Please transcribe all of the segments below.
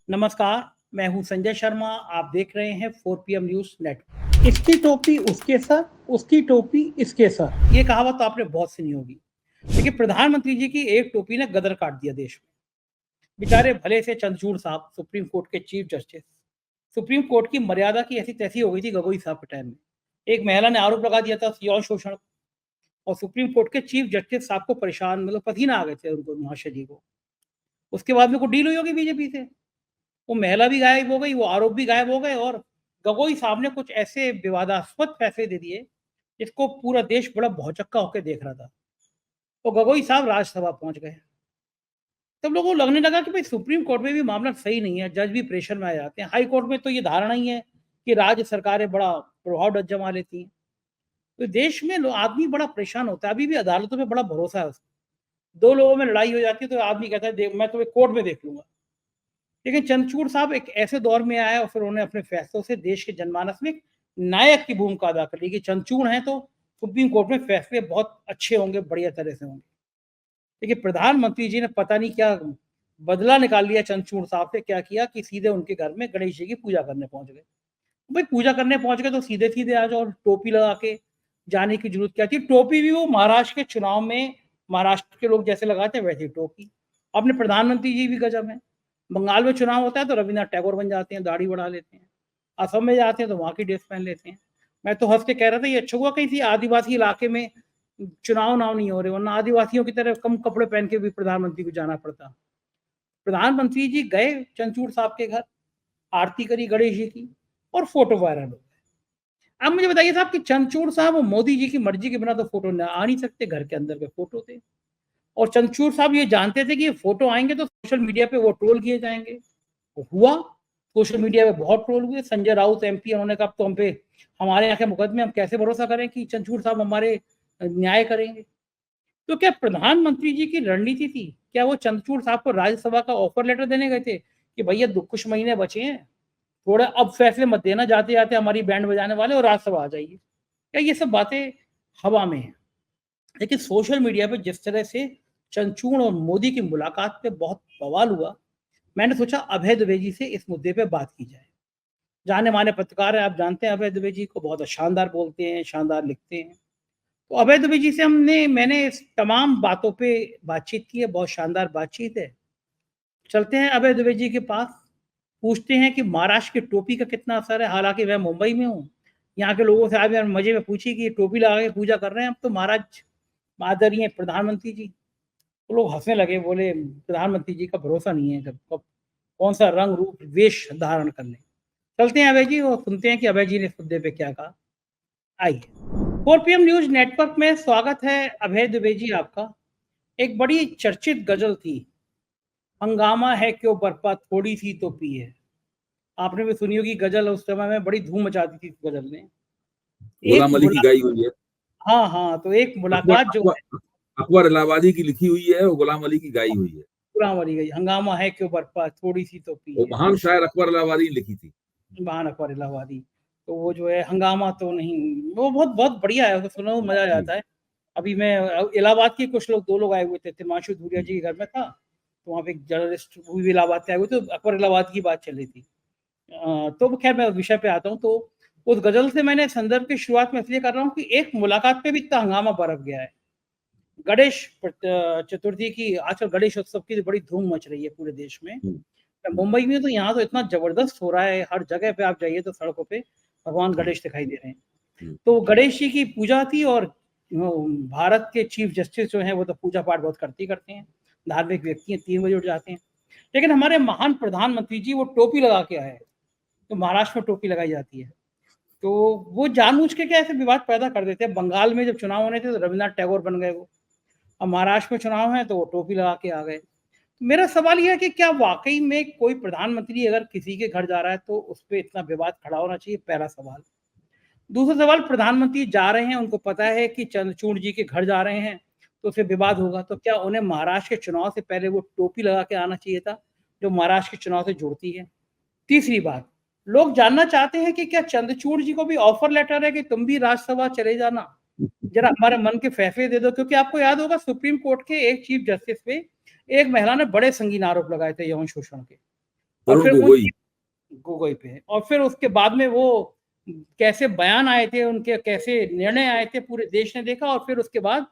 नमस्कार, मैं हूं संजय शर्मा। आप देख रहे हैं 4 PM न्यूज़ नेटवर्क। इसकी टोपी उसके सर, उसकी टोपी इसके सर। ये कहावत तो आपने बहुत सुनी होगी। लेकिन प्रधानमंत्री जी की एक टोपी ने गदर काट दिया देश में। बेचारे भले से चंद्रचूड़ साहब, सुप्रीम कोर्ट के चीफ जस्टिस। सुप्रीम कोर्ट की मर्यादा की ऐसी तैसी हो गई थी गगोई साहब के टाइम में। एक महिला ने आरोप लगा दिया था यौन शोषण, और सुप्रीम कोर्ट के चीफ जस्टिस साहब को परेशान, मतलब पसीना आ गए थे उनको, महाशय जी को। उसके बाद में कोई डील हुई होगी बीजेपी से। वो महिला भी गायब हो गई, वो आरोप भी गायब हो गए, और गगोई साहब ने कुछ ऐसे विवादास्पद फैसले दे दिए जिसको पूरा देश बड़ा भौचक्का होकर देख रहा था। तो गगोई साहब राज्यसभा पहुंच गए। तब लोगों को लगने लगा कि भाई सुप्रीम कोर्ट में भी मामला सही नहीं है, जज भी प्रेशर में आ जाते हैं। हाई कोर्ट में तो ये धारणा ही है कि राज्य सरकारें बड़ा प्रभाव जमा लेती हैं। तो देश में आदमी बड़ा परेशान होता है। अभी भी अदालतों में बड़ा भरोसा है उसको। दो लोगों में लड़ाई हो जाती है तो आदमी कहता है मैं तुम्हें कोर्ट में देख लूंगा। लेकिन चंद्रचूड़ साहब एक ऐसे दौर में आए और फिर उन्होंने अपने फैसलों से देश के जनमानस में एक नायक की भूमिका अदा कर ली कि चंद्रचूड़ हैं तो सुप्रीम कोर्ट में फैसले बहुत अच्छे होंगे, बढ़िया तरह से होंगे। लेकिन प्रधानमंत्री जी ने पता नहीं क्या बदला निकाल लिया चंद्रचूड़ साहब से। क्या किया कि सीधे उनके घर में गणेश जी की पूजा करने पहुंच गए। भाई पूजा करने पहुंच गए तो सीधे सीधे आ जाओ, टोपी लगा के जाने की जरूरत क्या थी। टोपी भी वो महाराष्ट्र के चुनाव में महाराष्ट्र के लोग जैसे लगाते हैं वैसी टोपी। अपने प्रधानमंत्री जी भी गजब है। बंगाल में चुनाव होता है तो रविन्द्रनाथ टैगोर बन जाते हैं, दाढ़ी बढ़ा लेते हैं। असम में जाते हैं तो वहाँ की ड्रेस पहन लेते हैं। मैं तो हंस के कह रहा था ये अच्छा हुआ कहीं आदिवासी इलाके में चुनाव नाव नहीं हो रहे, वरना आदिवासियों की तरह कम कपड़े पहन के भी प्रधानमंत्री को जाना पड़ता। प्रधानमंत्री जी गए चंद्रचूड़ साहब के घर, आरती करी गणेश जी की, और फोटो वायरल हो गए। अब मुझे बताइए साहब कि चंद्रचूड़ साहब मोदी जी की मर्जी के बिना तो फोटो आ नहीं सकते, घर के अंदर के फोटो थे। और चंद्रचूड़ साहब ये जानते थे कि ये फोटो आएंगे तो सोशल मीडिया पे वो ट्रोल किए जाएंगे। तो हुआ, सोशल मीडिया पे बहुत ट्रोल हुए। संजय राउत एमपी, उन्होंने कहा तो हम पे हमारे यहाँ के मुकदमे, हम कैसे भरोसा करें कि चंद्रचूड़ साहब हमारे न्याय करेंगे। तो क्या प्रधानमंत्री जी की रणनीति थी, क्या वो चंद्रचूड़ साहब को राज्यसभा का ऑफर लेटर देने गए थे कि भैया कुछ महीने बचे हैं, थोड़ा अब फैसले मत देना, जाते जाते हमारी बैंड बजाने वाले और राज्यसभा आ जाइए। क्या ये सब बातें हवा में है। लेकिन सोशल मीडिया पे जिस तरह से चंद्रचूड़ और मोदी की मुलाकात पे बहुत बवाल हुआ, मैंने सोचा अभय दुबे जी से इस मुद्दे पे बात की जाए। जाने माने पत्रकार है, आप जानते हैं अभय दुबे जी को, बहुत शानदार बोलते हैं, शानदार लिखते हैं। तो अभय दुबे जी से मैंने इस तमाम बातों पे बातचीत की है, बहुत शानदार बातचीत है। चलते हैं अभय दुबे जी के पास, पूछते हैं कि महाराष्ट्र की टोपी का कितना असर है। हालांकि मैं मुंबई में हूँ, यहाँ के लोगों से आज मैं मजे में पूछी कि टोपी लगा के पूजा कर रहे हैं अब तो महाराज, आदरणीय प्रधानमंत्री जी। तो लोग हंसने लगे, बोले प्रधानमंत्री जी का भरोसा नहीं है कब कौन सा रंग रूप वेश धारण कर ले। चलते हैं अभय जी और सुनते हैं कि अभय जी ने इस मुद्दे पे क्या कहा। आइए, 4 PM न्यूज नेटवर्क में स्वागत है अभय दुबे जी आपका। एक बड़ी चर्चित गजल थी, हंगामा है क्यों बरपा थोड़ी सी तो पी है। आपने भी सुनी होगी गजल, उस समय में बड़ी धूम मचाती थी इस गजल ने। एक गुलाम अली की गाई हुई है। हाँ हाँ, तो एक अकबर मुलाकात जो है, अकबर अकबर इलाहाबादी की लिखी हुई है और गुलाम अली की गाई हुई है। गुलाम अली गई, हंगामा है क्यों बरपा थोड़ी सी तो पी वो है। महान शायर अकबर इलाहाबादी ने लिखी थी। महान अकबर इलाहाबादी। तो वो जो है हंगामा तो नहीं, वो बहुत बहुत बढ़िया है, उसको सुनो मजा आ जाता है। अभी मैं इलाहाबाद के कुछ लोग, दो लोग आए हुए थे, तिरमाशु धूलिया जी के घर में था, तो वहाँ पे एक जर्नलिस्ट वो भी इलाहाबाद से आए हुए थे, तो अकबर इलाहाबाद की बात चल रही थी। तो खैर मैं विषय पे आता हूँ। तो उस गजल से मैंने संदर्भ की शुरुआत में इसलिए कर रहा हूँ कि एक मुलाकात पे भी इतना हंगामा बरप गया है। गणेश चतुर्थी की, आजकल गणेश उत्सव की बड़ी धूम मच रही है पूरे देश में। मुंबई में तो यहाँ तो इतना जबरदस्त हो रहा है, हर जगह पे आप जाइए तो सड़कों पे भगवान गणेश दिखाई दे रहे हैं। तो गणेश जी की पूजा थी, और भारत के चीफ जस्टिस जो हैं वो तो पूजा पाठ बहुत करते हैं, धार्मिक व्यक्ति हैं, 3 बजे उठ जाते हैं। लेकिन हमारे महान प्रधानमंत्री जी वो टोपी लगा के आए, तो महाराष्ट्र में टोपी लगाई जाती है, तो वो जानबूझ के क्या ऐसे विवाद पैदा कर देते हैं। बंगाल में जब चुनाव होने थे तो रविन्द्रनाथ टैगोर बन गए वो, अब महाराष्ट्र में चुनाव है तो वो टोपी लगा के आ गए। मेरा सवाल यह है कि क्या वाकई में कोई प्रधानमंत्री अगर किसी के घर जा रहा है तो उस पर इतना विवाद खड़ा होना चाहिए, पहला सवाल। दूसरा सवाल, प्रधानमंत्री जा रहे हैं, उनको पता है कि चंद्रचूड़ जी के घर जा रहे हैं तो उससे विवाद होगा, तो क्या उन्हें महाराष्ट्र के चुनाव से पहले वो टोपी लगा के आना चाहिए था जो महाराष्ट्र के चुनाव से जुड़ती है। तीसरी बात, लोग जानना चाहते हैं कि क्या चंद्रचूड़ जी को भी ऑफर लेटर है कि तुम भी राज्यसभा चले जाना, जरा हमारे मन के फैसले दे दो। क्योंकि आपको याद होगा सुप्रीम कोर्ट के एक चीफ जस्टिस पे एक महिला ने बड़े संगीन आरोप लगाए थे यौन शोषण के। और तरुण फिर गोगोई। गोगोई पे, और फिर उसके बाद में वो कैसे बयान आए थे उनके, कैसे निर्णय आए थे, पूरे देश ने देखा। और फिर उसके बाद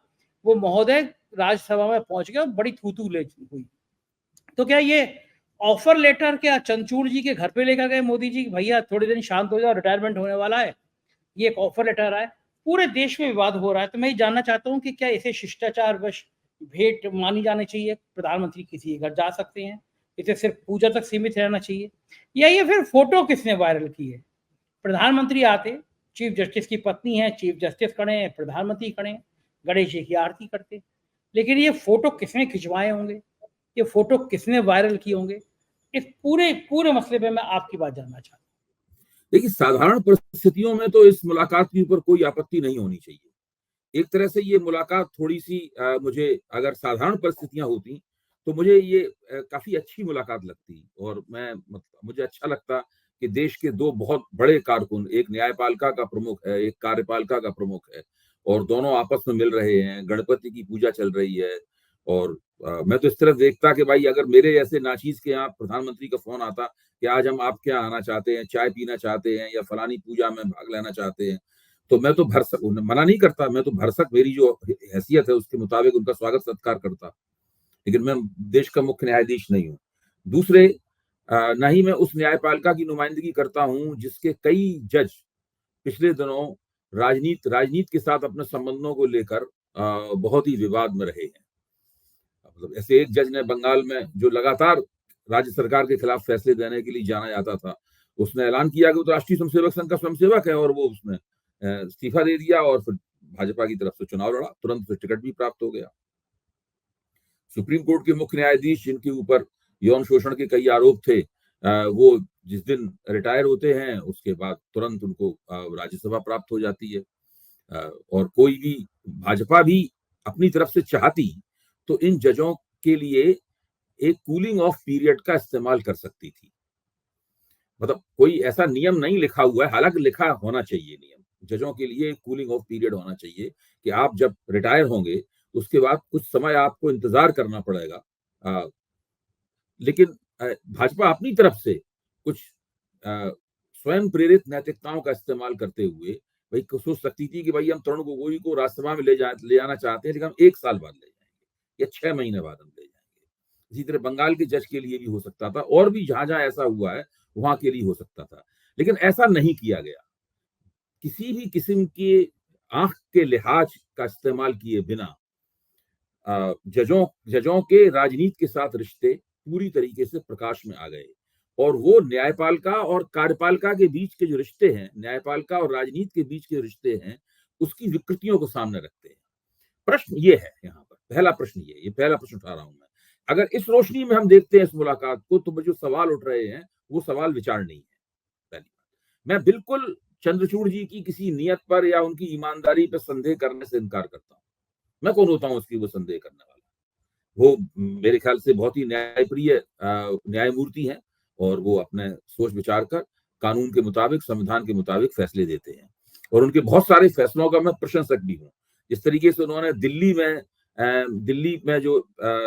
वो महोदय राज्यसभा में पहुंच गए और बड़ी थू-थू हुई। तो क्या ये ऑफर लेटर क्या चंद्रचूड़ जी के घर पे लेकर गए मोदी जी, भैया थोड़े दिन शांत हो जाओ, रिटायरमेंट होने वाला है, ये एक ऑफर लेटर आया। पूरे देश में विवाद हो रहा है। तो मैं ये जानना चाहता हूँ कि क्या इसे शिष्टाचारवश भेंट मानी जानी चाहिए, प्रधानमंत्री किसी के घर जा सकते हैं, इसे सिर्फ पूजा तक सीमित रहना चाहिए, या ये फिर फोटो किसने वायरल की है? प्रधानमंत्री आते, चीफ जस्टिस की पत्नी है, चीफ जस्टिस खड़े हैं, प्रधानमंत्री खड़े हैं, गणेश जी की आरती करते, लेकिन ये फोटो किसने खिंचवाए होंगे, ये फोटो किसने वायरल किए होंगे? इस पूरे पूरे मसले पे मैं आपकी बात जानना चाहता हूँ। देखिए, साधारण परिस्थितियों में तो इस मुलाकात के ऊपर कोई आपत्ति नहीं होनी चाहिए। एक तरह से ये मुलाकात थोड़ी सी मुझे, अगर साधारण परिस्थितियां होती तो मुझे ये काफी अच्छी मुलाकात लगती, और मैं मुझे अच्छा लगता कि देश के दो बहुत बड़े कारकुन, एक न्यायपालिका का प्रमुख है, एक कार्यपालिका का प्रमुख है, और दोनों आपस में मिल रहे हैं, गणपति की पूजा चल रही है। और मैं तो इस तरफ देखता कि भाई, अगर मेरे ऐसे नाचीज के यहाँ प्रधानमंत्री का फोन आता कि आज हम आपके यहाँ आना चाहते हैं, चाय पीना चाहते हैं, या फलानी पूजा में भाग लेना चाहते हैं, तो मैं तो भरसक, मना नहीं करता, मैं तो भरसक, मेरी जो हैसियत है उसके मुताबिक उनका स्वागत सत्कार करता। लेकिन मैं देश का मुख्य न्यायाधीश नहीं हूँ। दूसरे, न ही मैं उस न्यायपालिका की नुमाइंदगी करता हूँ जिसके कई जज पिछले दिनों राजनीति के साथ अपने संबंधों को लेकर बहुत ही विवाद में रहे हैं। मतलब ऐसे एक जज ने बंगाल में, जो लगातार राज्य सरकार के खिलाफ फैसले देने के लिए जाना जाता था, उसने ऐलान किया कि वो तो राष्ट्रीय स्वयंसेवक संघ का स्वयंसेवक है, और वो उसने इस्तीफा दे दिया और फिर भाजपा की तरफ से चुनाव लड़ा, तुरंत फिर टिकट भी प्राप्त हो गया। सुप्रीम कोर्ट के मुख्य न्यायाधीश, जिनके ऊपर यौन शोषण के कई आरोप थे, वो जिस दिन रिटायर होते हैं उसके बाद तुरंत उनको राज्यसभा प्राप्त हो जाती है। और कोई भी, भाजपा भी अपनी तरफ से चाहती तो इन जजों के लिए एक कूलिंग ऑफ पीरियड का इस्तेमाल कर सकती थी। मतलब कोई ऐसा नियम नहीं लिखा हुआ है, हालांकि लिखा होना चाहिए नियम, जजों के लिए कूलिंग ऑफ पीरियड होना चाहिए कि आप जब रिटायर होंगे उसके बाद कुछ समय आपको इंतजार करना पड़ेगा। लेकिन भाजपा अपनी तरफ से कुछ स्वयं प्रेरित नैतिकताओं का इस्तेमाल करते हुए भाई सोच सकती थी कि भाई हम तरुण गोगोई को राज्यसभा में ले जाना चाहते हैं, लेकिन हम 1 साल बाद ले जाएंगे या 6 महीने बाद हम ले जाएंगे। इसी तरह बंगाल के जज के लिए भी हो सकता था, और भी जहां जहां ऐसा हुआ है वहां के लिए हो सकता था, लेकिन ऐसा नहीं किया गया। किसी भी किस्म के आंख के लिहाज का इस्तेमाल किए बिना जजों के राजनीति के साथ रिश्ते पूरी तरीके से प्रकाश में आ गए, और वो न्यायपालिका और कार्यपालिका के बीच के जो रिश्ते हैं, न्यायपालिका और राजनीति के बीच के रिश्ते हैं, उसकी विकृतियों को सामने रखते हैं। प्रश्न ये है, यहाँ पर पहला प्रश्न ये पहला प्रश्न उठा रहा हूं मैं। अगर इस रोशनी में हम देखते हैं इस मुलाकात को, तो जो सवाल उठ रहे हैं वो सवाल विचार नहीं है। पहली बात, मैं बिल्कुल चंद्रचूड़ जी की किसी नियत पर या उनकी ईमानदारी पर संदेह करने से इनकार करता हूं। मैं कौन होता हूं उसकी वो संदेह करने वाला? वो मेरे ख्याल से बहुत ही न्यायप्रिय न्यायमूर्ति हैं, और वो अपने सोच विचार कर कानून के मुताबिक, संविधान के मुताबिक फैसले देते हैं, और उनके बहुत सारे फैसलों का मैं प्रशंसक भी हूँ। जिस तरीके से उन्होंने दिल्ली में जो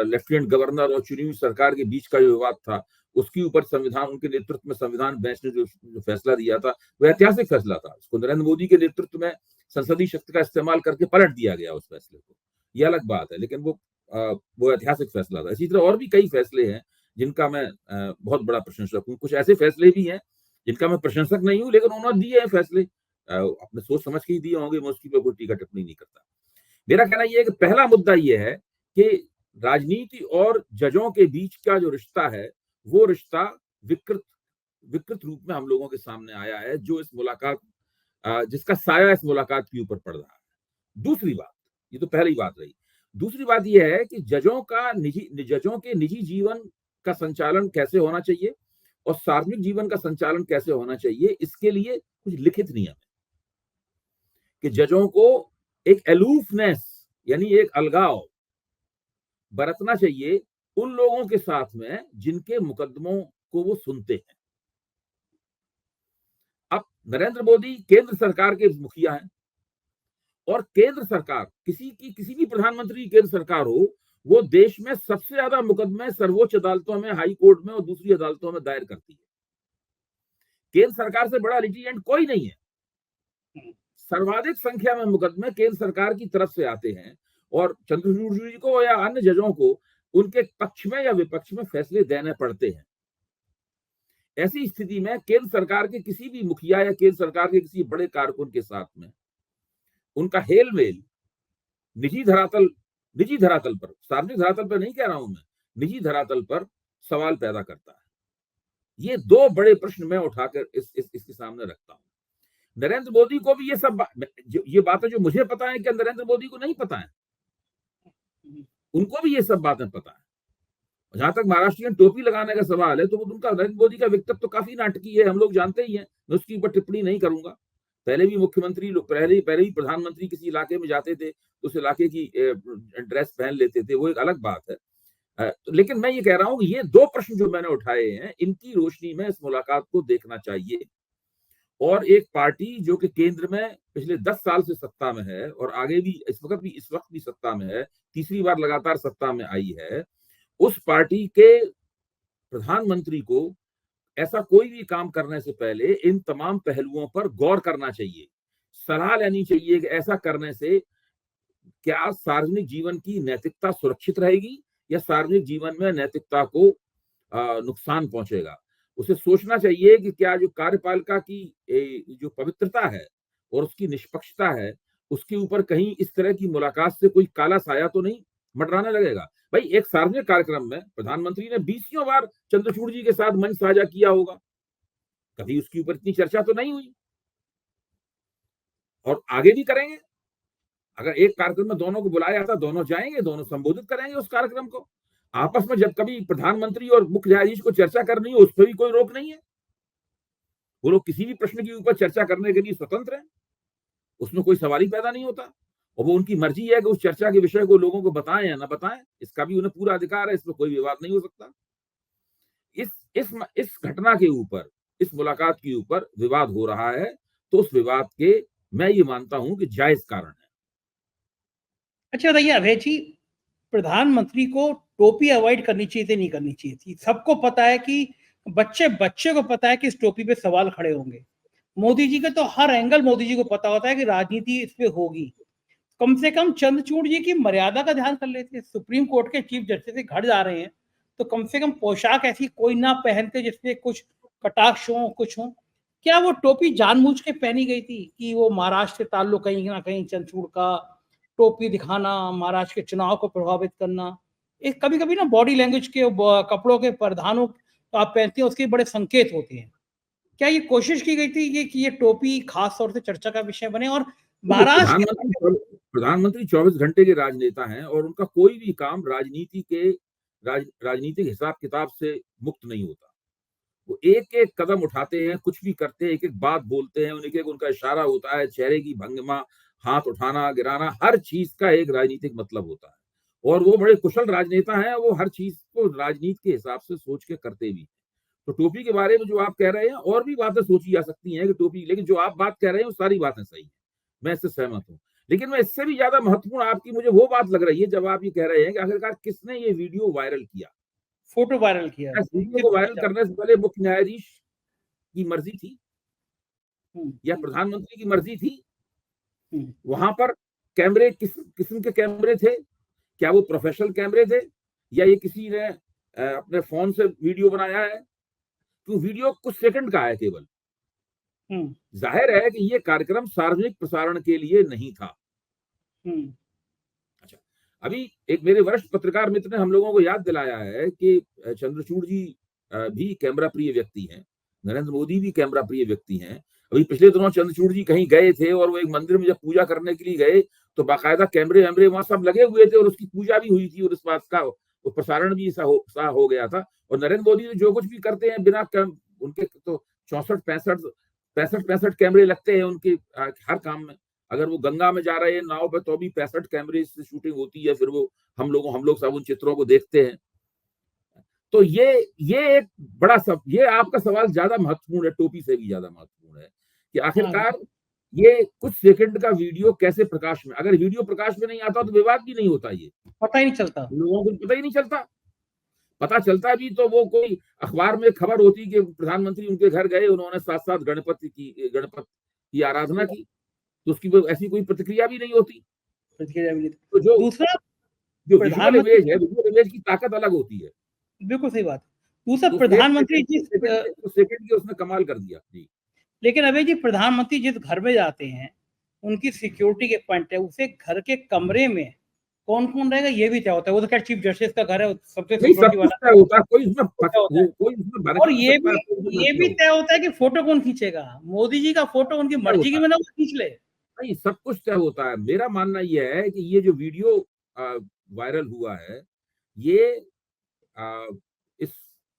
लेफ्टिनेंट गवर्नर और चुनी हुई सरकार के बीच का जो विवाद था, उसके ऊपर संविधान, उनके नेतृत्व में संविधान बेंच ने जो फैसला दिया था, वह ऐतिहासिक फैसला था। उसको नरेंद्र मोदी के नेतृत्व में संसदीय शक्ति का इस्तेमाल करके पलट दिया गया उस फैसले को, यह अलग बात है, लेकिन वो ऐतिहासिक फैसला था। इसी तरह और भी कई फैसले हैं जिनका मैं बहुत बड़ा प्रशंसक हूँ। कुछ ऐसे फैसले भी हैं जिनका मैं प्रशंसक नहीं हूँ, लेकिन उन्होंने दिए हैं फैसले, अपने सोच समझ के ही दिए होंगे, मैं उसकी कोई टीका टिप्पणी नहीं करता। मेरा कहना यह है कि पहला मुद्दा यह है कि राजनीति और जजों के बीच का जो रिश्ता है, वो रिश्ता विकृत रूप में हम लोगों के सामने आया है, जो इस मुलाकात जिसका साया इस मुलाकात के ऊपर पड़ रहा है। दूसरी बात, ये तो पहली बात रही। दूसरी बात यह है कि जजों के निजी जीवन का संचालन कैसे होना चाहिए और सार्वजनिक जीवन का संचालन कैसे होना चाहिए, इसके लिए कुछ लिखित नियम है कि जजों को एक एलूफनेस, यानी एक अलगाव बरतना चाहिए उन लोगों के साथ में जिनके मुकदमों को वो सुनते हैं। अब नरेंद्र मोदी केंद्र सरकार के मुखिया हैं, और केंद्र सरकार, किसी भी प्रधानमंत्री की केंद्र सरकार हो, वो देश में सबसे ज्यादा मुकदमे सर्वोच्च अदालतों में, हाई कोर्ट में और दूसरी अदालतों में दायर करती है। केंद्र सरकार से बड़ा लिटिगेंट कोई नहीं है। सर्वाधिक संख्या में मुकदमे केंद्र सरकार की तरफ से आते हैं और चंद्रचूड़ जी को या अन्य जजों को उनके पक्ष में या विपक्ष में फैसले देने पड़ते हैं। ऐसी स्थिति में केंद्र सरकार के किसी भी मुखिया या केंद्र सरकार के किसी बड़े कारकुन के साथ में उनका हेल मेल निजी धरातल पर, सार्वजनिक धरातल पर नहीं कह रहा हूं मैं, निजी धरातल पर सवाल पैदा करता है। ये दो बड़े प्रश्न मैं उठाकर इसके सामने रखता हूं। नरेंद्र मोदी को भी ये बातें जो मुझे पता है, क्या नरेंद्र मोदी को नहीं पता है? उनको भी ये सब बातें पता है। जहां तक महाराष्ट्रियन टोपी लगाने का सवाल है, तो वो उनका, नरेंद्र मोदी का व्यक्तित्व तो काफी नाटकीय है, हम लोग जानते ही हैं, मैं उसके ऊपर टिप्पणी नहीं करूंगा। पहले भी मुख्यमंत्री लोग, पहले ही प्रधानमंत्री किसी इलाके में जाते थे तो उस इलाके की ड्रेस पहन लेते थे, वो एक अलग बात है। लेकिन मैं ये कह रहा हूं कि ये दो प्रश्न जो मैंने उठाए हैं, इनकी रोशनी में इस मुलाकात को देखना चाहिए। और एक पार्टी जो कि केंद्र में पिछले 10 साल से सत्ता में है और आगे भी इस वक्त भी सत्ता में है, तीसरी बार लगातार सत्ता में आई है, उस पार्टी के प्रधानमंत्री को ऐसा कोई भी काम करने से पहले इन तमाम पहलुओं पर गौर करना चाहिए, सलाह लेनी चाहिए कि ऐसा करने से क्या सार्वजनिक जीवन की नैतिकता सुरक्षित रहेगी या सार्वजनिक जीवन में नैतिकता को नुकसान पहुंचेगा। उसे सोचना चाहिए कि क्या जो कार्यपालिका की जो पवित्रता है और उसकी निष्पक्षता है, उसके ऊपर कहीं इस तरह की मुलाकात से कोई काला साया तो नहीं मंडराने लगेगा। भाई, एक सार्वजनिक कार्यक्रम में प्रधानमंत्री ने 20 बार चंद्रचूड़ जी के साथ मंच साझा किया होगा, कभी उसके ऊपर इतनी चर्चा तो नहीं हुई और आगे भी करेंगे। अगर एक कार्यक्रम में दोनों को बुलाया जाता, दोनों जाएंगे, दोनों संबोधित करेंगे उस कार्यक्रम को। आपस में जब कभी प्रधानमंत्री और मुख्य न्यायाधीश को चर्चा करनी हो, उस पर भी कोई रोक नहीं है। वो लोग किसी भी प्रश्न के ऊपर चर्चा करने के लिए स्वतंत्र हैं, उसमें कोई सवाल ही पैदा नहीं होता। और वो उनकी मर्जी है कि उस चर्चा के विषय को लोगों को बताएं या ना बताएं, इसका भी उन्हें पूरा अधिकार है, इसमें कोई विवाद नहीं हो सकता। इस घटना के ऊपर, इस मुलाकात के ऊपर विवाद हो रहा है, तो उस विवाद के मैं ये मानता हूं कि जायज कारण है। अच्छा बताइए अभय जी, प्रधानमंत्री को टोपी अवॉइड करनी चाहिए थी, नहीं करनी चाहिए थी? सबको पता है कि बच्चे को पता है कि इस टोपी पे सवाल खड़े होंगे। मोदी जी का तो हर एंगल मोदी जी को पता होता है कि राजनीति इस पे होगी। कम से कम चंद्रचूड़ जी की मर्यादा का ध्यान कर लेते। सुप्रीम कोर्ट के चीफ जस्टिस से घर जा रहे हैं तो कम से कम पोशाक ऐसी कोई ना पहनते जिससे कुछ कटाक्ष हो, कुछ हो। क्या वो टोपी जानबूझ के पहनी गई थी कि वो महाराष्ट्र से ताल्लुक कहीं ना कहीं चंद्रचूड़ का टोपी दिखाना, महाराष्ट्र के चुनाव को प्रभावित करना? एक कभी कभी ना बॉडी लैंग्वेज के कपड़ों के परिधानों आप पहनते हैं, उसके बड़े संकेत होते हैं। क्या ये कोशिश की गई थी कि ये टोपी खास तौर से चर्चा का विषय बने? और महाराष्ट्र के प्रधानमंत्री 24 घंटे के राजनेता हैं और उनका कोई भी काम राजनीतिक हिसाब किताब से मुक्त नहीं होता। वो एक एक कदम उठाते हैं, कुछ भी करते हैं, एक एक बात बोलते हैं, एक उनका इशारा होता है, चेहरे की भंगिमा, हाथ उठाना गिराना, हर चीज का एक राजनीतिक मतलब होता है। और वो बड़े कुशल राजनेता हैं, वो हर चीज को राजनीति के हिसाब से सोच के करते भी। तो टोपी के बारे में जो आप कह रहे हैं, और भी बातें सोची जा सकती हैं कि टोपी, लेकिन जो आप बात कह रहे हैं वो सारी बातें सही है, मैं इससे सहमत हूँ। लेकिन मैं इससे भी ज्यादा महत्वपूर्ण आपकी मुझे वो बात लग रही है जब आप ये कह रहे हैं कि आखिरकार किसने ये वीडियो वायरल किया, फोटो वायरल किया, इस वीडियो को वायरल करने से पहले मुख्य न्यायाधीश की मर्जी थी या प्रधानमंत्री की मर्जी थी? वहां पर कैमरे किस किस्म के कैमरे थे? क्या वो प्रोफेशनल कैमरे थे या ये किसी ने अपने फोन से वीडियो बनाया है? तो वीडियो कुछ सेकंड का है केवल। जाहिर है कि ये कार्यक्रम सार्वजनिक प्रसारण के लिए नहीं था। अच्छा, अभी एक मेरे वरिष्ठ पत्रकार मित्र ने हम लोगों को याद दिलाया है कि चंद्रचूड़ जी भी कैमरा प्रिय व्यक्ति हैं, नरेंद्र मोदी भी कैमरा प्रिय व्यक्ति हैं। अभी पिछले दिनों चंद्रचूड़ जी कहीं गए थे और वो एक मंदिर में जब पूजा करने के लिए गए तो बाकायदा कैमरे वैमरे वहां सब लगे हुए थे और उसकी पूजा भी हुई थी और इस बात का वो प्रसारण भी ऐसा हो गया था। और नरेंद्र मोदी जो कुछ भी करते हैं बिना उनके तो 65 कैमरे लगते हैं उनके हर काम में। अगर वो गंगा में जा रहे हैं नाव पे तो भी 65 कैमरे से शूटिंग होती है, फिर वो हम लोग सब उन चित्रों को देखते हैं। तो ये एक बड़ा ये आपका सवाल ज्यादा महत्वपूर्ण है, टोपी से भी ज्यादा महत्वपूर्ण है कि आखिरकार ये कुछ सेकंड का वीडियो कैसे प्रकाश में, अगर वीडियो प्रकाश में नहीं आता तो विवाद भी नहीं होता, ये पता ही नहीं चलता। लोगों को पता ही नहीं चलता। पता चलता भी तो वो कोई अखबार में खबर होती कि प्रधानमंत्री उनके घर गए, उन्होंने साथ साथ गणपति की आराधना की, तो उसकी ऐसी कोई प्रतिक्रिया भी नहीं होती। प्रतिक्रिया भी नहीं। तो दूसरा, जो विजुअल प्रधानमंत्री, इमेज है, विजुअल इमेज की ताकत अलग होती है। बिल्कुल सही बात। दूसरा, तो प्रधानमंत्री जिस सेकंड की उसने कमाल कर दिया जी। लेकिन अभय जी, प्रधानमंत्री जिस घर में जाते हैं, उनकी सिक्योरिटी के पॉइंट है, उसे घर के कमरे में कौन-कौन रहेगा ये भी तय होता है। वो तो खैर चीफ जस्टिस का घर है, सबसे नहीं, सब सिक्योरिटी कुछ वाला तय होता है, कोई उसमें तय होता है। कोई उसमें भड़क और नहीं सकता है, कोई उसमें ये मत भी रहो। तय होता है कि फोटो कौन खींचेगा। मोदी जी का फोटो उनकी तय मर्जी होता की है। बिना वो खींच ले। नहीं, सब कुछ तय होता है। मेरा मानना ये है कि ये जो वीडियो वायरल हुआ है, ये अ, इस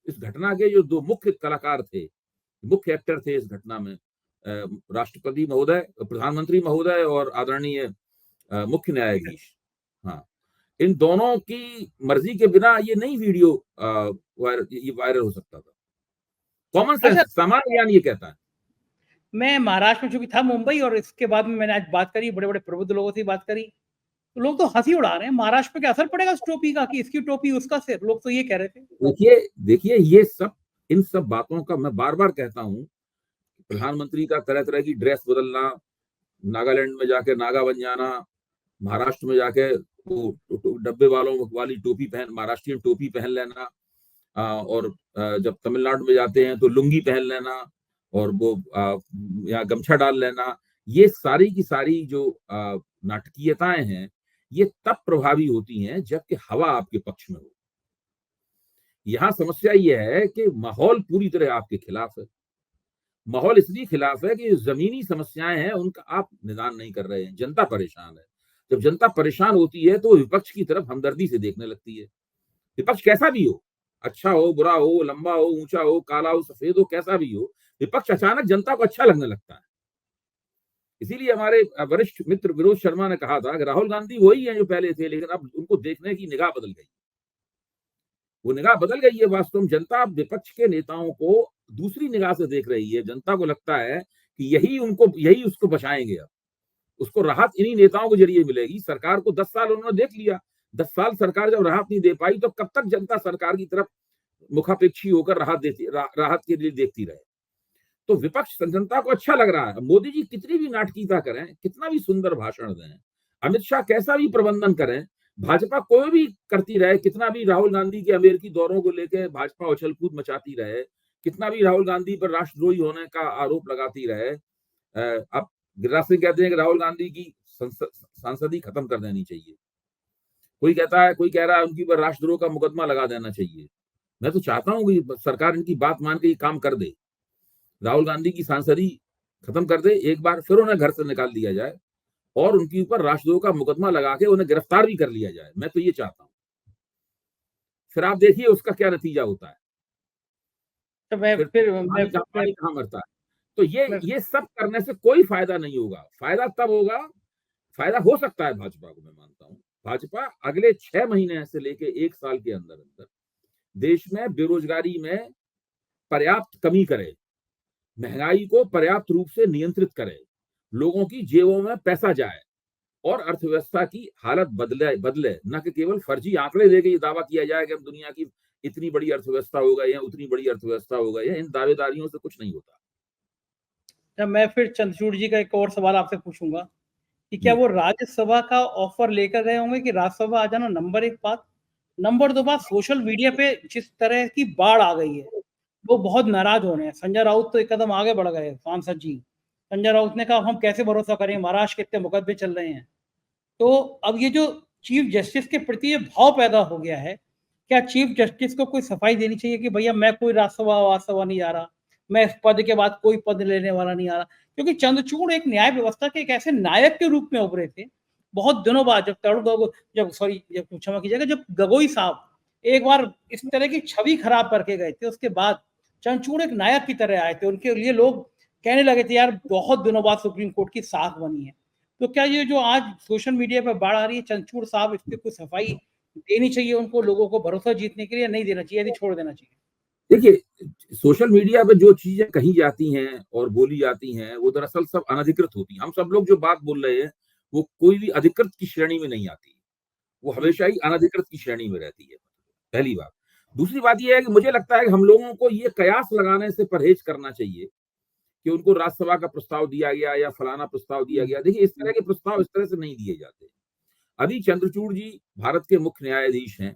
इस घटना के जो 2 मुख्य कलाकार थे, मुख्य एक्टर थे इस घटना में, राष्ट्रपति महोदय, प्रधानमंत्री महोदय और आदरणीय मुख्य न्यायाधीश। हाँ, इन दोनों की मर्जी के बिना ये नहीं वीडियो ये वायरल हो सकता था। कॉमन सेंस, अच्छा, सामान्य ज्ञान ये कहता है। मैं महाराष्ट्र में चूँकि था, मुंबई, और इसके बाद में मैंने आज बात करी, बड़े-बड़े प्रबुद्ध लोगों से बात करी, तो लोग तो हँसी उड़ा रहे हैं। महाराष्ट्र पे क्या असर पड़ेगा इस टोपी का, कि इसकी टोपी उसका सिर, लोग तो ये कह रहे थे। देखिए देखिए ये सब, इन सब बातों का मैं बार-बार कहता हूँ, प्रधानमंत्री का तरह-तरह की ड्रेस बदलना, नागालैंड में जाके नागा बन जाना, महाराष्ट्र में जाके वो डब्बे वालों वाली टोपी पहन, महाराष्ट्रीयन टोपी पहन लेना, और जब तमिलनाडु में जाते हैं तो लुंगी पहन लेना, और वो यहाँ गमछा डाल लेना। ये सारी की सारी जो नाटकीयताएं हैं, ये तब प्रभावी होती हैं जबकि हवा आपके पक्ष में हो। यहाँ समस्या ये है कि माहौल पूरी तरह आपके खिलाफ है। माहौल इसलिए खिलाफ है कि जमीनी समस्याएं हैं, उनका आप निदान नहीं कर रहे हैं, जनता परेशान है। जब जनता परेशान होती है तो विपक्ष की तरफ हमदर्दी से देखने लगती है। विपक्ष कैसा भी हो, अच्छा हो, बुरा हो, लंबा हो, ऊंचा हो, काला हो, सफेद हो, कैसा भी हो, विपक्ष अचानक जनता को अच्छा लगने लगता है। इसीलिए हमारे वरिष्ठ मित्र विनोद शर्मा ने कहा था कि राहुल गांधी वही है जो पहले थे, लेकिन अब उनको देखने की निगाह बदल गई। वो निगाह बदल गई है। वास्तव में जनता विपक्ष के नेताओं को दूसरी निगाह से देख रही है। जनता को लगता है कि यही उसको बचाएंगे। अब उसको राहत इन्हीं नेताओं के जरिए मिलेगी। सरकार को 10 साल उन्होंने देख लिया। 10 साल सरकार जब राहत नहीं दे पाई तो कब तक जनता सरकार की तरफ मुखापेक्षी होकर राहत के लिए देखती रहे। तो विपक्ष जनता को अच्छा लग रहा है। मोदी जी कितनी भी नाटकीयता करें, कितना भी सुंदर भाषण दें, अमित शाह कैसा भी प्रबंधन करें, भाजपा कोई भी करती रहे, कितना भी राहुल गांधी के अमेरिकी दौरों को लेकर भाजपा उछल कूद मचाती रहे, कितना भी राहुल गांधी पर राष्ट्रद्रोही होने का आरोप लगाती रहे, अब गिरिराज सिंह कहते हैं कि राहुल गांधी की सांसदी खत्म कर देनी चाहिए। कोई कह रहा है उनकी पर राष्ट्रद्रोह का मुकदमा लगा देना चाहिए। मैं तो चाहता हूं कि सरकार इनकी बात मान के ये काम कर दे, राहुल गांधी की सांसदी खत्म कर दे, एक बार फिर उन्हें घर से निकाल दिया जाए और उनके ऊपर राष्ट्रद्रोह का मुकदमा लगा के उन्हें गिरफ्तार भी कर लिया जाए। मैं तो ये चाहता हूं। फिर आप देखिए उसका क्या नतीजा होता है। तो मैं फिर फिर मैं पानी कहां मरता है। तो मैं ये सब करने से कोई फायदा नहीं होगा। फायदा तब होगा, फायदा हो सकता है भाजपा को, मैं मानता हूं। भाजपा अगले 6 महीने से लेके 1 साल के अंदर अंदर देश में बेरोजगारी में पर्याप्त कमी करे, महंगाई को पर्याप्त रूप से नियंत्रित करे, लोगों की जेबों में पैसा जाए और अर्थव्यवस्था की हालत बदले, न कि केवल फर्जी आंकड़े देके ये दावा किया जाए कि हम दुनिया की इतनी बड़ी अर्थव्यवस्था हो गई है, उतनी बड़ी अर्थव्यवस्था हो गई है। इन दावेदारियों से कुछ नहीं होता। मैं फिर चंद्रचूड़ जी का एक और सवाल आपसे पूछूंगा कि क्या जी। वो राज्यसभा का ऑफर लेकर गए होंगे कि राज्यसभा आ जाना, नंबर 1 बात। नंबर 2 बात, सोशल मीडिया पे जिस तरह की बाढ़ आ गई है, वो बहुत नाराज हो रहे हैं। संजय राउत तो एक कदम आगे बढ़ गए, सांसद जी। संजय राउत ने कहा हम कैसे भरोसा करें, महाराष्ट्र के इतने मुकदमे चल रहे हैं। तो अब ये जो चीफ जस्टिस के प्रति ये भाव पैदा हो गया है, क्या चीफ जस्टिस को कोई सफाई देनी चाहिए कि भैया मैं कोई राज्यसभा वास्तव नहीं जा रहा, मैं इस पद के बाद कोई पद लेने वाला नहीं आ रहा। क्योंकि चंद्रचूड़ एक न्याय व्यवस्था के एक ऐसे नायक के रूप में उभरे थे, बहुत दिनों बाद, जब तरुण गोगोई, जब क्षमा कीजिएगा, जब गोगोई साहब एक बार इस तरह की छवि खराब करके गए थे, उसके बाद चंद्रचूड़ एक नायक की तरह आए थे। उनके लिए लोग कहने लगे थे यार बहुत दिनों बाद सुप्रीम कोर्ट की साख बनी है। तो क्या ये जो आज सोशल मीडिया पे बाढ़ आ रही है, चंद्रचूड़ साहब इस पे कुछ सफाई देनी चाहिए उनको, लोगों को भरोसा जीतने के लिए, नहीं देना चाहिए, यदि छोड़ देना चाहिए? देखिए, सोशल मीडिया पे जो चीजें कही जाती हैं और बोली जाती हैं वो दरअसल सब अनधिकृत होती हैं। हम सब लोग जो बात बोल रहे हैं वो कोई भी अधिकृत की श्रेणी में नहीं आती। वो हमेशा ही अनधिकृत की श्रेणी में रहती है, पहली बात। दूसरी बात ये है कि मुझे लगता है कि हम लोगों को ये कयास लगाने से परहेज करना चाहिए कि उनको राज्यसभा का प्रस्ताव दिया गया या फलाना प्रस्ताव दिया गया। देखिए, इस तरह के प्रस्ताव इस तरह से नहीं दिए जाते। अभी चंद्रचूड़ जी भारत के मुख्य न्यायाधीश हैं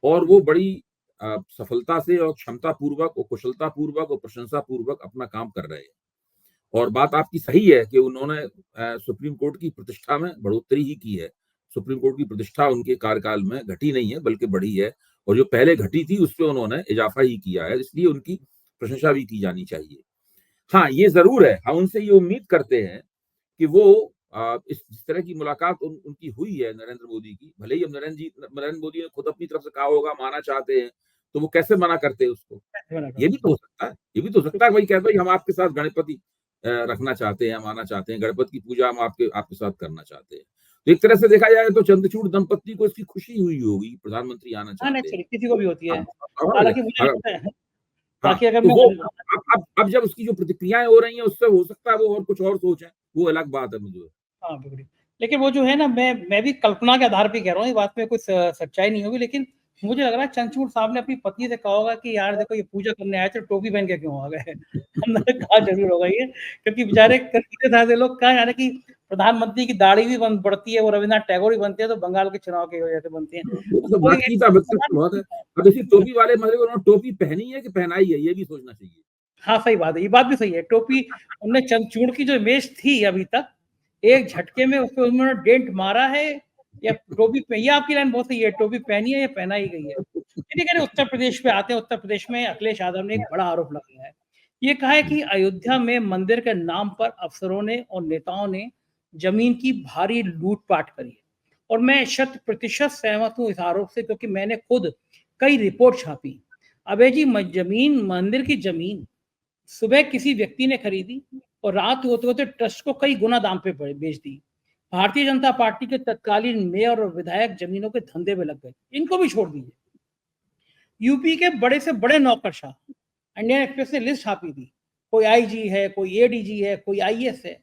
और वो बड़ी सफलता से और क्षमतापूर्वक और कुशलतापूर्वक और प्रशंसापूर्वक अपना काम कर रहे हैं। और बात आपकी सही है कि उन्होंने सुप्रीम कोर्ट की प्रतिष्ठा में बढ़ोतरी ही की है। सुप्रीम कोर्ट की प्रतिष्ठा उनके कार्यकाल में घटी नहीं है बल्कि बढ़ी है, और जो पहले घटी थी उसपे उन्होंने इजाफा ही किया है, इसलिए उनकी प्रशंसा भी की जानी चाहिए। हाँ, ये ज़रूर है, हम उनसे ये उम्मीद करते हैं कि वो जिस तरह की मुलाकात उनकी हुई है नरेंद्र मोदी की, भले ही अब नरेंद्र मोदी ने खुद अपनी तरफ से कहा होगा हम आना चाहते हैं, तो वो कैसे मना करते हैं उसको? ये भी तो हो सकता है, ये भी तो हो सकता है, वही कहता है हम आपके साथ गणपति रखना चाहते हैं, हम आना चाहते हैं, गणपति की पूजा हम आपके आपके साथ करना चाहते हैं। तो एक तरह से देखा जाए तो चंद्रचूड़ दंपत्ति को इसकी खुशी हुई होगी, प्रधानमंत्री आना हाँ, चाहते हैं। नेचुरली किसी को भी होती है। हाँ, स्वाभाविक है। हालाँकि मुझे लगता है हाँ, बाकी अगर तो मैं वो अब जब उसकी जो प्रतिक्रियाएँ हो रही हैं, उससे हो सकता है वो और कुछ और सोचे, वो अलग बात है मुझे। हाँ, बिल्कुल। लेकिन वो जो है ना मैं भी कल्पना के आधार पे कह रहा हूँ, ये बात में कोई सच्चाई नहीं होगी, लेकिन मुझे लग रहा है चंद्रचूड़ साहब ने अपनी पत्नी से कहा होगा कि यार देखो ये पूजा करने आए थे, टोपी पहन के क्यों आ गए? हमने कहा ज़रूर होगा ये, क्योंकि बेचारे सीधे-साधे लोग कहाँ जाने कि प्रधानमंत्री की दाढ़ी भी बन बढ़ती है, वो रवीन्द्रनाथ टैगोर भी बनते हैं, तो बंगाल के चुनाव की वजह से बनते हैं। वो तो तो कोई बातचीत का व्यक्तित्व बहुत है। अब देखिए टोपी वाले मतलब उन्होंने टोपी पहनी है कि पहनाई है, ये भी सोचना चाहिए। हाँ, सही बात है, ये बात भी सही है। टोपी उनने चंद्रचूड़ की जो इमेज थी अभी तक, एक झटके में उसपे उन्होंने डेंट मारा है या टोपी ये आपकी लाइन बहुत सही है, टोपी पहनी है या पहनाई गई है। चलिए खैर उत्तर प्रदेश पे आते हैं, उत्तर प्रदेश में अखिलेश यादव ने एक बड़ा आरोप लगाया है। ये कहा है कि अयोध्या में मंदिर के नाम पर अफसरों ने और नेताओं ने ज़मीन की भारी लूट-पाट करी है और मैं शत-प्रतिशत सहमत हूँ इस आरोप से क्योंकि मैंने खुद कई रिपोर्ट छापी। अबे जी मंदिर की ज़मीन सुबह किसी व्यक्ति ने खरीदी और रात होते-होते ट्रस्ट को कई गुना दाम पे बेच दी। भारतीय जनता पार्टी के तत्कालीन मेयर और विधायक ज़मीनों के धंधे में लग गए। इनको भी छोड़ दीजिए। यूपी के बड़े से बड़े नौकरशाह, इंडियन एक्सप्रेस ने लिस्ट छापी थी। कोई आईजी है, कोई एडीजी है, कोई आईएएस है।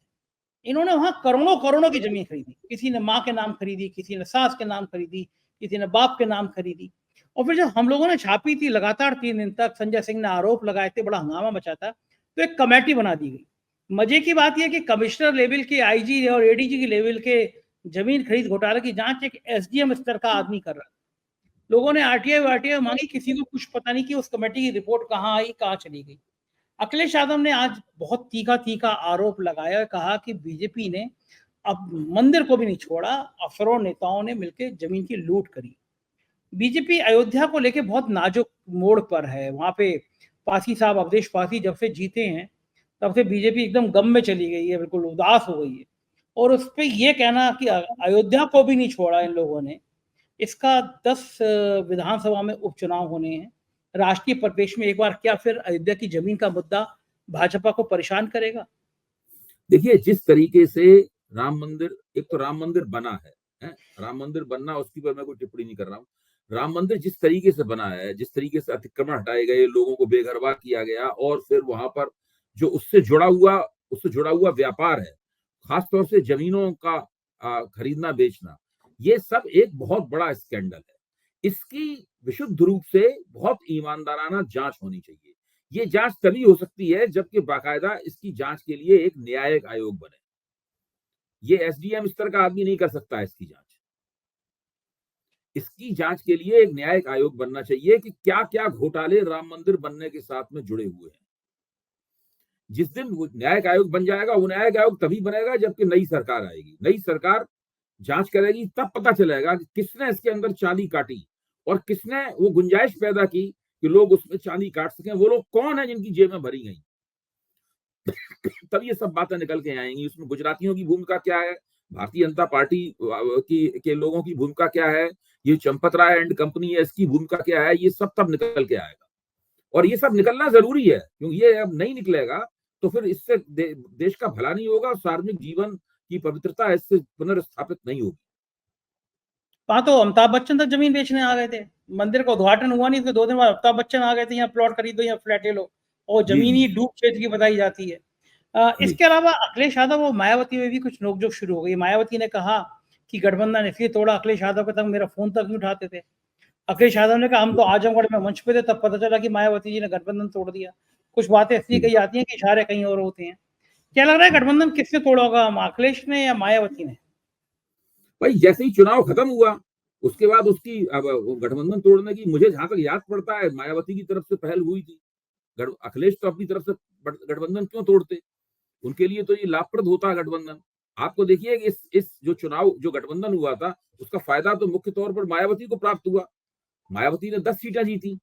इन्होंने वहाँ करोड़ों-करोड़ों की ज़मीन खरीदी। किसी ने माँ के नाम खरीदी, किसी ने सास के नाम खरीदी, किसी ने बाप के नाम खरीदी। और फिर जब हम लोगों ने छापी थी लगातार 3 दिन तक संजय सिंह ने आरोप लगाए थे, बड़ा हंगामा मचा था, तो एक कमेटी बना दी गई। मज़े की बात ये है कि कमिश्नर लेवल के आईजी और एडीजी के लेवल के ज़मीन खरीद घोटाले की जाँच एक एसडीएम स्तर का आदमी कर रहा है। लोगों ने आरटीआई-वारटीआई माँगी, किसी को कुछ पता नहीं कि उस कमेटी की रिपोर्ट कहाँ आई, कहाँ चली गई। अखिलेश यादव ने आज बहुत तीखा-तीखा आरोप लगाया और कहा कि बीजेपी ने अब मंदिर को भी नहीं छोड़ा, अफसरों, नेताओं ने मिलके ज़मीन की लूट करी। बीजेपी अयोध्या को लेके बहुत नाजुक मोड़ पर है। वहाँ पे पासी साहब अवधेश पासी जब से जीते हैं, तब से बीजेपी एकदम गम में चली गई है, बिल्कुल उदास हो गई है। और उसपे ये कहना कि अयोध्या को भी नहीं छोड़ा इन लोगों ने, इसका 10 विधानसभा में उपचुनाव होने हैं। राष्ट्रीय परिप्रेक्ष्य में एक बार क्या फिर अयोध्या की ज़मीन का मुद्दा भाजपा को परेशान करेगा? देखिए, जिस तरीके से राम मंदिर, एक तो राम मंदिर बना है? राम मंदिर बनना उसके ऊपर मैं कोई टिप्पणी नहीं कर रहा हूँ। राम मंदिर जिस तरीके से बना है, जिस तरीके से अतिक्रमण हटाए गए, लोगों को बेघरवा किया गया और फिर वहाँ पर जो उससे जुड़ा हुआ व्यापार है, खास तौर से ज़मीनों का खरीदना बेचना, ये सब एक बहुत बड़ा स्कैंडल है। इसकी विशुद्ध रूप से बहुत ईमानदाराना जाँच होनी चाहिए। ये जाँच तभी हो सकती है जबकि बाकायदा इसकी जाँच के लिए एक न्यायिक आयोग बने। ये एसडीएम स्तर का आदमी नहीं कर सकता इसकी जाँच। इसकी जाँच के लिए एक न्यायिक आयोग बनना चाहिए कि क्या-क्या घोटाले राम मंदिर बनने के साथ में जुड़े हुए हैं। जिस दिन वो न्यायिक आयोग बन जाएगा, वो न्यायिक आयोग तभी बनेगा जबकि नई सरकार आएगी। नई सरकार जाँच करेगी, तब पता चलेगा कि किसने इसके अंदर चाँदी काटी और किसने वो गुंजाइश पैदा की कि लोग उसमें चाँदी काट सकें। वो लोग कौन हैं जिनकी जेबें भरी गई? तब ये सब बातें निकल के आएँगी। उसमें गुजरातियों की भूमिका क्या है? भारतीय जनता पार्टी की के लोगों की भूमिका क्या है? ये चंपत राय एंड कंपनी है, इसकी भूमिका क्या है? ये सब तब निकल के आएगा। और ये सब निकलना ज़रूरी है, क्योंकि ये अब नहीं निकलेगा, तो फिर इससे देश का भला नहीं होगा और सार्वजनिक जीवन की पवित्रता इससे पुनर्स्थापित नहीं होगी। वहाँ तो अमिताभ बच्चन तक ज़मीन बेचने आ गए थे। मंदिर का उद्घाटन हुआ नहीं, तो 2 दिन बाद अमिताभ बच्चन आ गए थे, यहाँ प्लॉट खरीदो, यहाँ फ्लैट ले लो, और जी, ज़मीन जी, ही डूब क्षेत्र की बताई जाती है। जी, इसके अलावा अखिलेश यादव और मायावती में भी कुछ नोक-झोंक शुरू हो गई। मायावती ने कहा कि गठबंधन इसलिए तोड़ा, अखिलेश यादव के तक मेरा फ़ोन तक नहीं उठाते थे। अखिलेश यादव ने कहा हम तो आजमगढ़ में मंच पे थे, तब पता चला कि मायावती जी ने गठबंधन तोड़ दिया। कुछ बातें इसलिए जी। कही जाती हैं कि इशारे कहीं और होते हैं। क्या लग रहा है गठबंधन किसने तोड़ा होगा, अखिलेश ने या मायावती ने? भाई जैसे ही चुनाव खत्म हुआ, उसके बाद उसकी अब वो गठबंधन तोड़ने की मुझे जहाँ तक याद पड़ता है, मायावती की तरफ से पहल हुई थी। अखिलेश तो अपनी तरफ से गठबंधन क्यों तोड़ते? उनके लिए तो ये लाभप्रद होता है गठबंधन। आपको देखिए कि इस जो चुनाव जो गठबंधन हुआ था, उसका फायदा तो मुख्य तौर पर मायावती को प्राप्त हुआ। मायावती ने 10 सीटें जीती,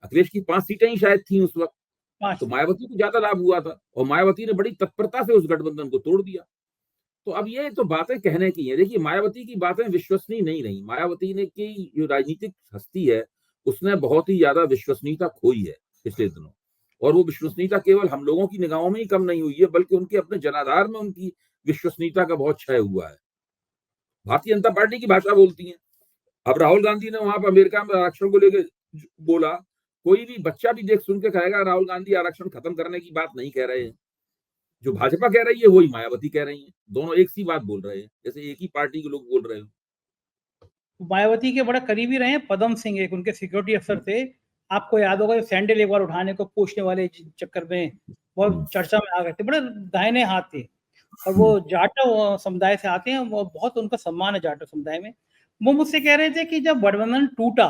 अखिलेश की 5 सीटें ही शायद थी उस वक़्त। 5 तो थे। मायावती को ज़्यादा लाभ हुआ था और मायावती ने बड़ी तत्परता से उस गठबंधन को तोड़ दिया। तो अब ये तो बातें कहने की हैं। देखिए मायावती की बातें विश्वसनीय नहीं रहीं। मायावती ने की जो राजनीतिक हस्ती है, उसने बहुत ही ज़्यादा विश्वसनीयता खोई है पिछले दिनों। और वो विश्वसनीयता केवल हम लोगों की निगाहों में ही कम नहीं हुई है, बल्कि उनके अपने जनाधार में उनकी विश्वसनीयता का बहुत क्षय हुआ है। भारतीय जनता पार्टी की भाषा बोलती हैं। अब राहुल गांधी ने वहां पर अमेरिका में आरक्षण को लेकर बोला, कोई भी बच्चा भी देख सुन के कहेगा राहुल गांधी आरक्षण खत्म करने की बात नहीं कह रहे हैं। जो भाजपा कह रही है वही मायावती कह रही है। दोनों एक सी बात बोल रहे हैं, जैसे एक ही पार्टी के लोग बोल रहे हो। मायावती के बड़े करीबी रहे हैं पदम सिंह, एक उनके सिक्योरिटी अफसर थे। आपको याद होगा सैंडल एक बार उठाने को पूछने वाले चक्कर में हम्म, बहुत चर्चा में आ गए थे। बड़े दाहिने हाथ थे और वो हम्म, जाटो समुदाय से आते हैं, वो बहुत उनका सम्मान है जाटो समुदाय में। वो मुझसे कह रहे थे कि जब गठबंधन टूटा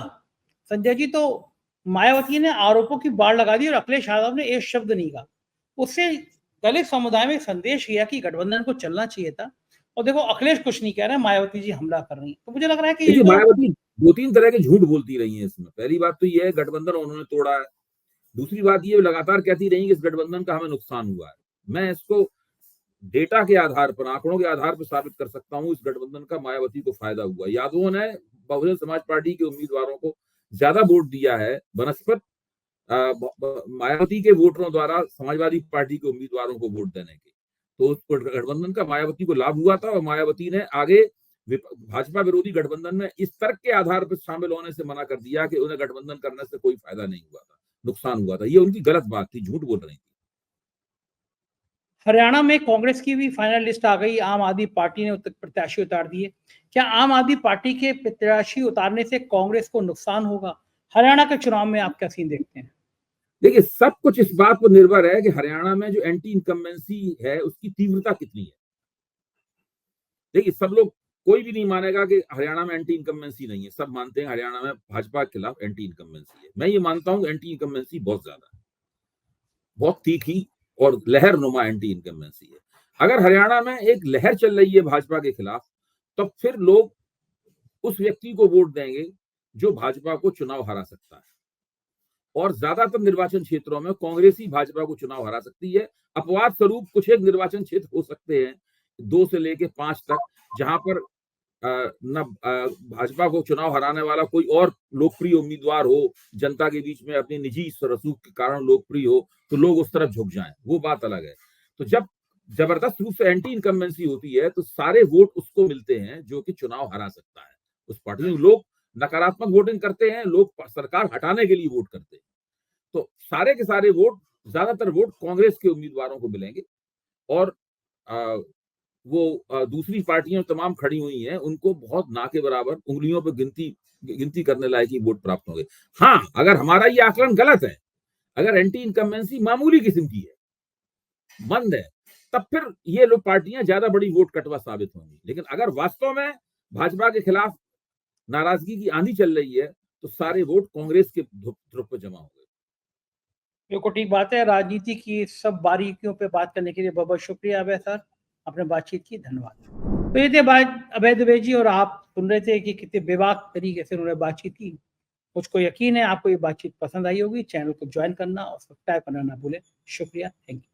संजय जी, तो मायावती ने आरोपों की बाढ़ लगा दी और अखिलेश यादव ने एक शब्द नहीं कहा। उससे दलित समुदाय में एक संदेश गया कि गठबंधन को चलना चाहिए था। और देखो अखिलेश कुछ नहीं कह रहे हैं, मायावती जी हमला कर रही हैं। तो मुझे लग रहा है कि ये देखिए जो मायावती 2-3 तरह के झूठ बोलती रही है इसमें। पहली बात तो ये है गठबंधन उन्होंने तोड़ा है। दूसरी बात ये लगातार कहती रही कि इस गठबंधन का हमें नुकसान हुआ है। मैं इसको डेटा के आधार पर, आंकड़ों के आधार पर साबित कर सकता हूँ, इस गठबंधन का मायावती को फायदा हुआ। यादवों ने बहुजन समाज पार्टी के उम्मीदवारों को ज्यादा वोट दिया है बनस्पत मायावती के वोटरों द्वारा समाजवादी पार्टी के उम्मीदवारों को वोट देने के। तो उस गठबंधन का मायावती को लाभ हुआ था और मायावती ने आगे भाजपा विरोधी गठबंधन में इस तर्क के आधार पर शामिल होने से मना कर दिया कि उन्हें गठबंधन करने से कोई फायदा नहीं हुआ था, नुकसान हुआ था। ये उनकी गलत बात थी, झूठ बोल रही थी। हरियाणा में कांग्रेस की भी फाइनल लिस्ट आ गई, आम आदमी पार्टी ने प्रत्याशी उतार दिए। क्या आम आदमी पार्टी के प्रत्याशी उतारने से कांग्रेस को नुकसान होगा? हरियाणा के चुनाव में आप क्या सीन देखते हैं? देखिए सब कुछ इस बात पर निर्भर है कि हरियाणा में जो एंटी इनकम्बेंसी है उसकी तीव्रता कितनी है। देखिए सब लोग, कोई भी नहीं मानेगा कि हरियाणा में एंटी इनकम्बेंसी नहीं है। सब मानते हैं हरियाणा में भाजपा के खिलाफ एंटी इनकम्बेंसी है। मैं ये मानता हूँ एंटी इनकम्बेंसी बहुत ज्यादा है, बहुत तीखी और लहर नुमा एंटी इनकम्बेंसी है। अगर हरियाणा में एक लहर चल रही है भाजपा के खिलाफ, तो फिर लोग उस व्यक्ति को वोट देंगे जो भाजपा को चुनाव हरा सकता है। और ज्यादातर निर्वाचन क्षेत्रों में कांग्रेस ही भाजपा को चुनाव हरा सकती है। अपवाद स्वरूप कुछ एक निर्वाचन क्षेत्र हो सकते हैं 2 से लेके 5 तक, जहां पर न भाजपा को चुनाव हराने वाला कोई और लोकप्रिय उम्मीदवार हो, जनता के बीच में अपनी निजी रसूख के कारण लोकप्रिय हो, तो लोग उस तरफ झुक जाएं, वो बात अलग है। तो जब जबरदस्त रूप से एंटी इनकम्बेंसी होती है तो सारे वोट उसको मिलते हैं जो कि चुनाव हरा सकता है उस पार्टी में। लोग नकारात्मक वोटिंग करते हैं, लोग सरकार हटाने के लिए वोट करते हैं। तो सारे के सारे वोट, ज्यादातर वोट कांग्रेस के उम्मीदवारों को मिलेंगे और वो दूसरी पार्टियां तमाम खड़ी हुई हैं, उनको बहुत ना के बराबर उंगलियों पर गिनती करने लायक ही वोट प्राप्त होंगे। हाँ, अगर हमारा ये आकलन गलत है, अगर एंटी इनकम्बेंसी मामूली किस्म की है, मंद है, तब फिर ये लोग पार्टियां ज्यादा बड़ी वोट कटवा साबित होंगी। लेकिन अगर वास्तव में भाजपा के खिलाफ नाराजगी की आंधी चल रही है, तो सारे वोट कांग्रेस के ध्रुव पर जमा होंगे। बिल्कुल ठीक बात है। राजनीति की सब बारीकियों पे बात करने के लिए बहुत बहुत शुक्रिया अभय सर, आपने बातचीत की, धन्यवाद। तो ये थे बात अभय दुबे जी, और आप सुन रहे थे कि कितने बेबाक तरीके से उन्होंने बातचीत की। मुझको यकीन है आपको ये बातचीत पसंद आई होगी। चैनल को ज्वाइन करना और सब्सक्राइब करना ना भूलें। शुक्रिया, थैंक यू।